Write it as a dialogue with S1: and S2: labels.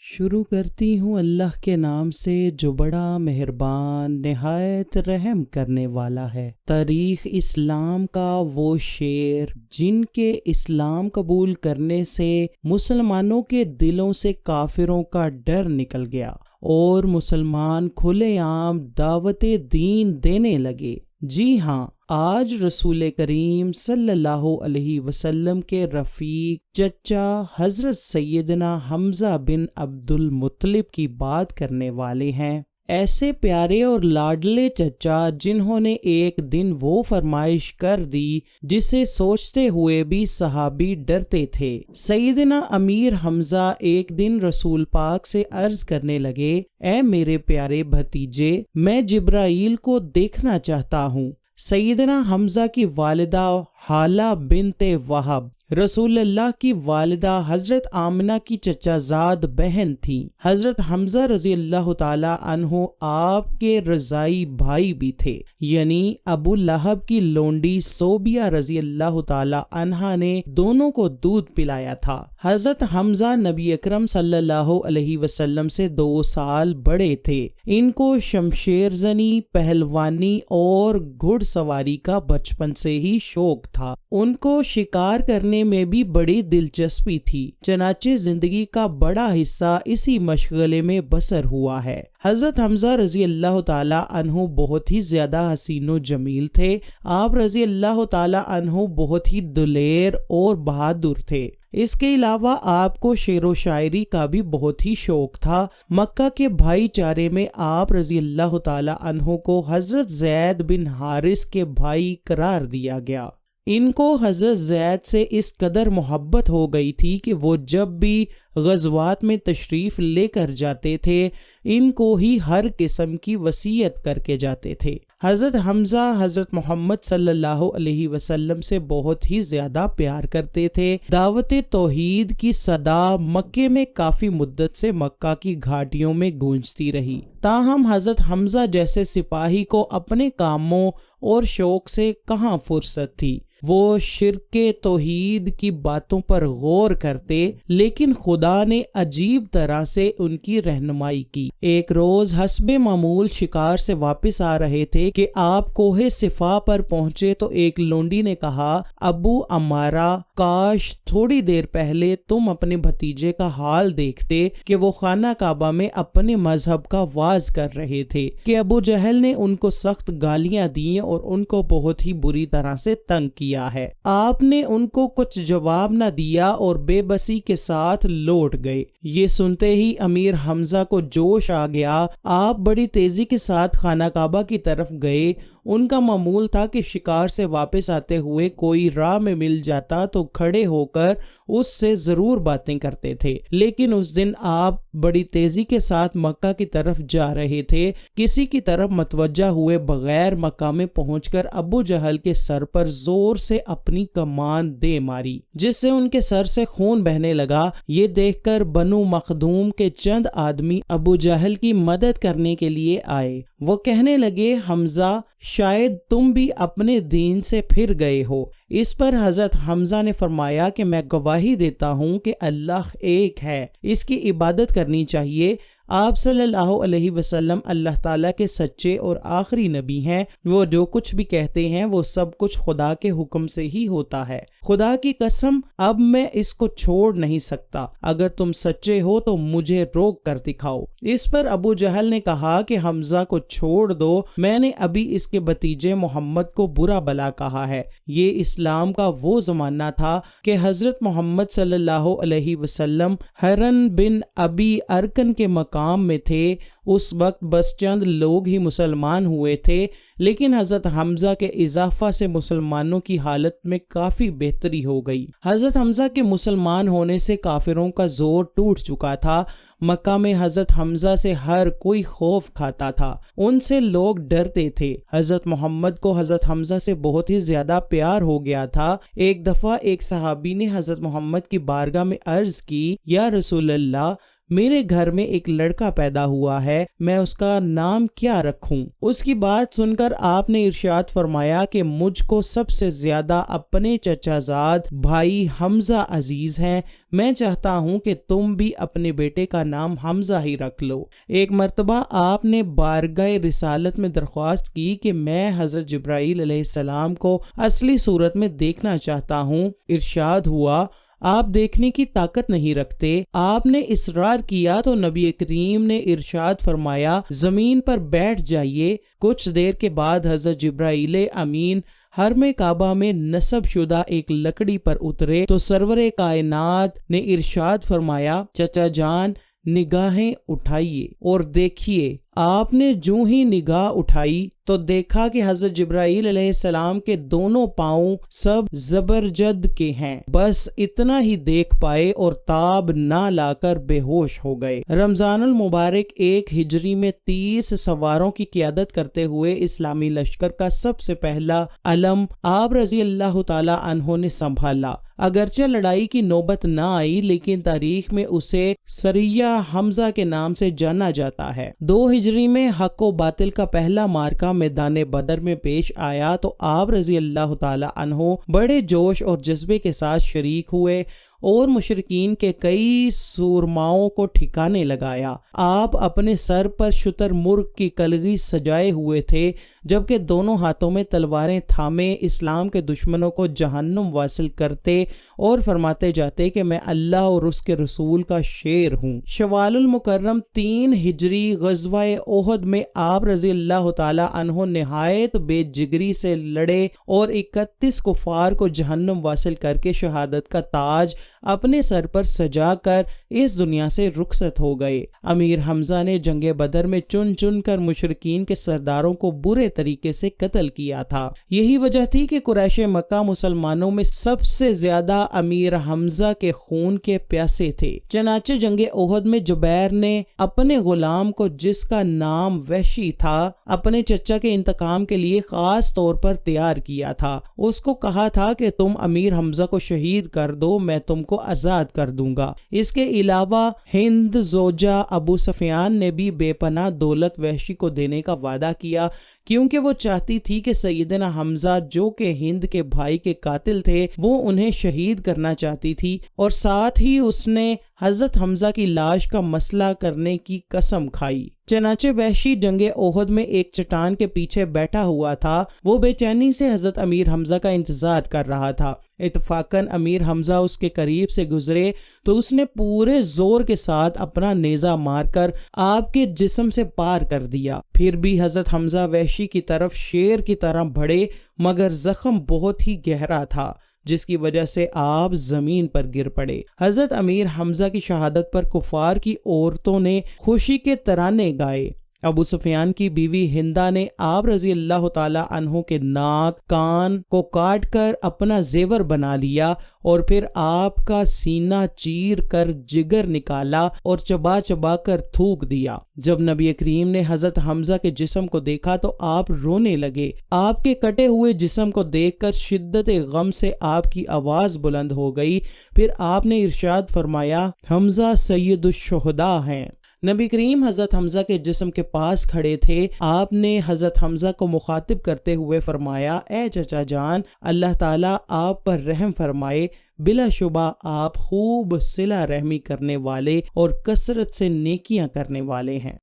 S1: شروع کرتی ہوں اللہ کے نام سے جو بڑا مہربان نہایت رحم کرنے والا ہے۔ تاریخ اسلام کا وہ شیر جن کے اسلام قبول کرنے سے مسلمانوں کے دلوں سے کافروں کا ڈر نکل گیا اور مسلمان کھلے عام دعوت دین دینے لگے۔ جی ہاں، آج رسول کریم صلی اللہ علیہ وسلم کے رفیق چچا حضرت سیدنا حمزہ بن عبد المطلب کی بات کرنے والے ہیں۔ ایسے پیارے اور لاڈلے چچا جنہوں نے ایک دن وہ فرمائش کر دی جسے سوچتے ہوئے بھی صحابی ڈرتے تھے۔ سیدنا امیر حمزہ ایک دن رسول پاک سے عرض کرنے لگے، اے میرے پیارے بھتیجے، میں جبرائیل کو دیکھنا چاہتا ہوں۔ سیدنا حمزہ کی والدہ حالہ بنت وہب رسول اللہ کی والدہ حضرت آمنہ کی چچا زاد بہن تھیں۔ حضرت حمزہ رضی اللہ تعالی عنہ آپ کے رضائی بھائی بھی تھے، یعنی ابو لہب کی لونڈی صوبیہ رضی اللہ تعالی عنہا نے دونوں کو دودھ پلایا تھا۔ حضرت حمزہ نبی اکرم صلی اللہ علیہ وسلم سے 2 سال بڑے تھے۔ ان کو شمشیر زنی، پہلوانی اور گھڑ سواری کا بچپن سے ہی شوق تھا۔ ان کو شکار کرنے میں بھی بڑی دلچسپی تھی، چنانچہ زندگی کا بڑا حصہ اسی مشغلے میں بسر ہوا ہے۔ حضرت حمزہ رضی اللہ تعالی عنہ بہت ہی زیادہ حسین و جمیل تھے۔ آپ رضی اللہ تعالی عنہ بہت ہی دلیر اور بہادر تھے۔ اس کے علاوہ آپ کو شعر و شاعری کا بھی بہت ہی شوق تھا۔ مکہ کے بھائی چارے میں آپ رضی اللہ تعالی عنہ کو حضرت زید بن حارث کے بھائی قرار دیا گیا۔ ان کو حضرت زید سے اس قدر محبت ہو گئی تھی کہ وہ جب بھی غزوات میں تشریف لے کر جاتے تھے ان کو ہی ہر قسم کی وصیت کر کے جاتے تھے۔ حضرت حمزہ حضرت محمد صلی اللہ علیہ وسلم سے بہت ہی زیادہ پیار کرتے تھے۔ دعوت توحید کی صدا مکے میں کافی مدت سے مکہ کی گھاٹیوں میں گونجتی رہی، تاہم حضرت حمزہ جیسے سپاہی کو اپنے کاموں اور شوق سے کہاں فرصت تھی۔ وہ شرک توحید کی باتوں پر غور کرتے، لیکن خدا نے عجیب طرح سے ان کی رہنمائی کی۔ ایک روز حسب معمول شکار سے واپس آ رہے تھے کہ آپ کوہ صفا پر پہنچے تو ایک لونڈی نے کہا، ابو عمارہ، کاش تھوڑی دیر پہلے تم اپنے بھتیجے کا حال دیکھتے کہ وہ خانہ کعبہ میں اپنے مذہب کا واز کر رہے تھے کہ ابو جہل نے ان کو سخت گالیاں دی اور ان کو بہت ہی بری طرح سے تنگ کیا ہے۔ آپ نے ان کو کچھ جواب نہ دیا اور بے بسی کے ساتھ لوٹ گئے۔ یہ سنتے ہی امیر حمزہ کو جوش آ گیا۔ آپ بڑی تیزی کے ساتھ خانہ کعبہ کی طرف گئے۔ ان کا معمول تھا کہ شکار سے واپس آتے ہوئے کوئی راہ میں مل جاتا تو کھڑے ہو کر اس سے ضرور باتیں کرتے تھے، لیکن اس دن آپ بڑی تیزی کے ساتھ مکہ کی طرف جا رہے تھے۔ کسی کی طرف متوجہ ہوئے بغیر مکہ میں پہنچ کر ابو جہل کے سر پر زور سے اپنی کمان دے ماری، جس سے ان کے سر سے خون بہنے لگا۔ یہ دیکھ کر بنو مخدوم کے چند آدمی ابو جہل کی مدد کرنے کے لیے آئے۔ وہ کہنے لگے، حمزہ، شاید تم بھی اپنے دین سے پھر گئے ہو۔ اس پر حضرت حمزہ نے فرمایا کہ میں گواہی دیتا ہوں کہ اللہ ایک ہے، اس کی عبادت کرنی چاہیے۔ آپ صلی اللہ علیہ وسلم اللہ تعالیٰ کے سچے اور آخری نبی ہیں۔ وہ جو کچھ بھی کہتے ہیں وہ سب کچھ خدا کے حکم سے ہی ہوتا ہے۔ خدا کی قسم، اب میں اس کو چھوڑ نہیں سکتا۔ اگر تم سچے ہو تو مجھے روک کر دکھاؤ۔ اس پر ابو جہل نے کہا کہ حمزہ کو چھوڑ دو، میں نے ابھی اس کے بھتیجے محمد کو برا بلا کہا ہے۔ یہ اسلام کا وہ زمانہ تھا کہ حضرت محمد صلی اللہ علیہ وسلم ہرن بن ابی ارکن کے مقام میں تھے۔ اس وقت بس چند لوگ ہی مسلمان ہوئے تھے، لیکن حضرت حمزہ کے اضافہ سے مسلمانوں کی حالت میں کافی بہتری ہو گئی۔ حضرت حمزہ کے مسلمان ہونے سے کافروں کا زور ٹوٹ چکا تھا۔ مکہ میں حضرت حمزہ سے ہر کوئی خوف کھاتا تھا، ان سے لوگ ڈرتے تھے۔ حضرت محمد کو حضرت حمزہ سے بہت ہی زیادہ پیار ہو گیا تھا۔ ایک دفعہ ایک صحابی نے حضرت محمد کی بارگاہ میں عرض کی، یا رسول اللہ، میرے گھر میں ایک لڑکا پیدا ہوا ہے، میں اس کا نام کیا رکھوں؟ اس کی بات سن کر آپ نے ارشاد فرمایا کہ مجھ کو سب سے زیادہ اپنے چچا زاد بھائی حمزہ عزیز ہیں، میں چاہتا ہوں کہ تم بھی اپنے بیٹے کا نام حمزہ ہی رکھ لو۔ ایک مرتبہ آپ نے بارگاہ رسالت میں درخواست کی کہ میں حضرت جبرائیل علیہ السلام کو اصلی صورت میں دیکھنا چاہتا ہوں۔ ارشاد ہوا آپ دیکھنے کی طاقت نہیں رکھتے۔ آپ نے اصرار کیا تو نبی کریم نے ارشاد فرمایا زمین پر بیٹھ جائیے۔ کچھ دیر کے بعد حضرت جبرائیل امین حرم کعبہ میں نصب شدہ ایک لکڑی پر اترے تو سرور کائنات نے ارشاد فرمایا چچا جان نگاہیں اٹھائیے اور دیکھیے۔ آپ نے جو ہی نگاہ اٹھائی تو دیکھا کہ حضرت جبرائیل علیہ السلام کے دونوں پاؤں سب زبرجد کے ہیں، بس اتنا ہی دیکھ پائے اور تاب نہ لا کر بے ہوش ہو گئے۔ رمضان المبارک 1 ہجری میں 30 سواروں کی قیادت کرتے ہوئے اسلامی لشکر کا سب سے پہلا علم آپ رضی اللہ تعالی عنہ نے سنبھالا۔ اگرچہ لڑائی کی نوبت نہ آئی لیکن تاریخ میں اسے سریہ حمزہ کے نام سے جانا جاتا ہے۔ 2 ہجری میں حق و باطل کا پہلا مارکہ میدان بدر میں پیش آیا تو آپ رضی اللہ تعالی عنہ بڑے جوش اور جذبے کے ساتھ شریک ہوئے اور مشرکین کے کئی سورماؤں کو ٹھکانے لگایا۔ آپ اپنے سر پر شتر مرغ کی کلگی سجائے ہوئے تھے جبکہ دونوں ہاتھوں میں تلواریں تھامے اسلام کے دشمنوں کو جہنم واصل کرتے اور فرماتے جاتے کہ میں اللہ اور اس کے رسول کا شیر ہوں۔ شوال المکرم 3 ہجری غزوہ احد میں آپ رضی اللہ تعالی عنہ نہایت بے جگری سے لڑے اور 31 کفار کو جہنم واصل کر کے شہادت کا تاج اپنے سر پر سجا کر اس دنیا سے رخصت ہو گئے۔ امیر حمزہ نے جنگ بدر میں چن چن کر مشرکین کے سرداروں کو برے طریقے سے قتل کیا تھا۔ یہی وجہ تھی کہ قریش مکہ مسلمانوں میں سب سے زیادہ امیر حمزہ کے خون کے پیاسے تھے۔ چنانچہ جنگ احد میں جبیر نے اپنے غلام کو جس کا نام وحشی تھا اپنے چچا کے انتقام کے لیے خاص طور پر تیار کیا تھا۔ اس کو کہا تھا کہ تم امیر حمزہ کو شہید کر دو، میں تم کو آزاد کر دوں گا۔ اس کے علاوہ ہند زوجہ ابو سفیان نے بھی بے پناہ دولت وحشی کو دینے کا وعدہ کیا کیونکہ وہ چاہتی تھی کہ سیدنا حمزہ جو کہ ہند کے بھائی کے قاتل تھے وہ انہیں شہید کرنا چاہتی تھی، اور ساتھ ہی اس نے حضرت حمزہ کی لاش کا مسئلہ کرنے کی قسم کھائی۔ چنانچہ وحشی جنگ احد میں ایک چٹان کے پیچھے بیٹھا ہوا تھا، وہ بے چینی سے حضرت امیر حمزہ کا انتظار کر رہا تھا۔ اتفاقاً امیر حمزہ اس کے قریب سے گزرے تو اس نے پورے زور کے ساتھ اپنا نیزہ مار کر آپ کے جسم سے پار کر دیا۔ پھر بھی حضرت حمزہ وحشی کی طرف شیر کی طرح بڑھے مگر زخم بہت ہی گہرا تھا جس کی وجہ سے آپ زمین پر گر پڑے۔ حضرت امیر حمزہ کی شہادت پر کفار کی عورتوں نے خوشی کے ترانے گائے۔ ابو سفیان کی بیوی ہندہ نے آپ رضی اللہ تعالی عنہ کے ناک کان کو کاٹ کر اپنا زیور بنا لیا اور پھر آپ کا سینہ چیر کر جگر نکالا اور چبا چبا کر تھوک دیا۔ جب نبی کریم نے حضرت حمزہ کے جسم کو دیکھا تو آپ رونے لگے۔ آپ کے کٹے ہوئے جسم کو دیکھ کر شدت غم سے آپ کی آواز بلند ہو گئی۔ پھر آپ نے ارشاد فرمایا حمزہ سید الشہداء ہیں۔ نبی کریم حضرت حمزہ کے جسم کے پاس کھڑے تھے۔ آپ نے حضرت حمزہ کو مخاطب کرتے ہوئے فرمایا اے چچا جان، اللہ تعالیٰ آپ پر رحم فرمائے، بلا شبہ آپ خوب صلہ رحمی کرنے والے اور کثرت سے نیکیاں کرنے والے ہیں۔